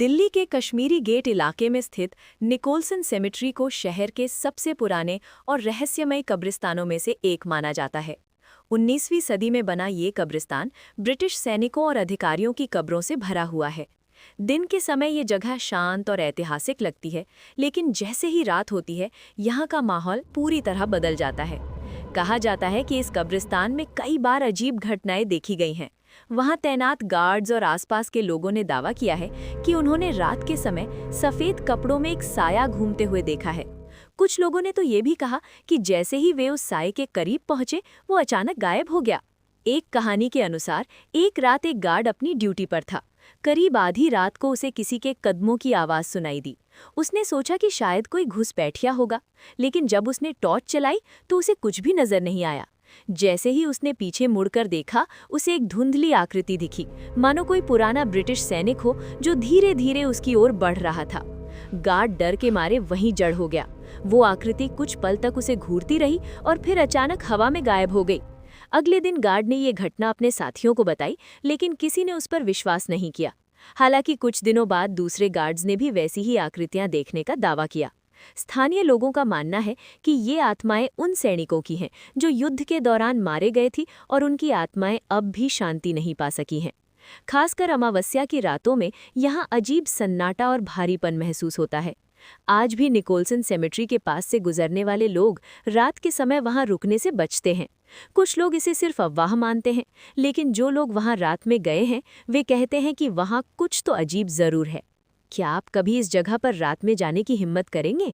दिल्ली के कश्मीरी गेट इलाके में स्थित निकोलसन सेमेट्री को शहर के सबसे पुराने और रहस्यमय कब्रिस्तानों में से एक माना जाता है। 19वीं सदी में बना ये कब्रिस्तान ब्रिटिश सैनिकों और अधिकारियों की कब्रों से भरा हुआ है। दिन के समय ये जगह शांत और ऐतिहासिक लगती है, लेकिन जैसे ही रात होती है, यहाँ का माहौल पूरी तरह बदल जाता है। कहा जाता है कि इस कब्रिस्तान में कई बार अजीब घटनाएं देखी गई हैं। वहां तैनात गार्ड्स और आसपास के लोगों ने दावा किया है कि उन्होंने रात के समय सफेद कपड़ों में एक साया घूमते हुए देखा है। कुछ लोगों ने तो ये भी कहा कि जैसे ही वे उस साये के करीब पहुंचे, वो अचानक गायब हो गया। एक कहानी के अनुसार एक रात एक गार्ड अपनी ड्यूटी पर था। करीब आधी रात को उसे किसी के कदमों की आवाज सुनाई दी। उसने सोचा कि शायद कोई घुसपैठिया होगा, लेकिन जब उसने टॉर्च चलाई तो उसे कुछ भी नजर नहीं आया। जैसे ही उसने पीछे मुड़कर देखा, उसे एक धुंधली आकृति दिखी, मानो कोई पुराना ब्रिटिश सैनिक हो जो धीरे धीरे उसकी ओर बढ़ रहा था। गार्ड डर के मारे वहीं जड़ हो गया। वो आकृति कुछ पल तक उसे घूरती रही और फिर अचानक हवा में गायब हो गई। अगले दिन गार्ड ने ये घटना अपने साथियों को बताई, लेकिन किसी ने उस पर विश्वास नहीं किया। हालांकि कुछ दिनों बाद दूसरे गार्ड्स ने भी वैसी ही आकृतियां देखने का दावा किया। स्थानीय लोगों का मानना है कि ये आत्माएं उन सैनिकों की हैं जो युद्ध के दौरान मारे गए थी और उनकी आत्माएं अब भी शांति नहीं पा सकी हैं। खासकर अमावस्या की रातों में यहाँ अजीब सन्नाटा और भारीपन महसूस होता है। आज भी निकोलसन सेमेट्री के पास से गुजरने वाले लोग रात के समय वहां रुकने से बचते हैं। कुछ लोग इसे सिर्फ अफवाह मानते हैं, लेकिन जो लोग वहां रात में गए हैं वे कहते हैं कि वहां कुछ तो अजीब जरूर है। क्या आप कभी इस जगह पर रात में जाने की हिम्मत करेंगे?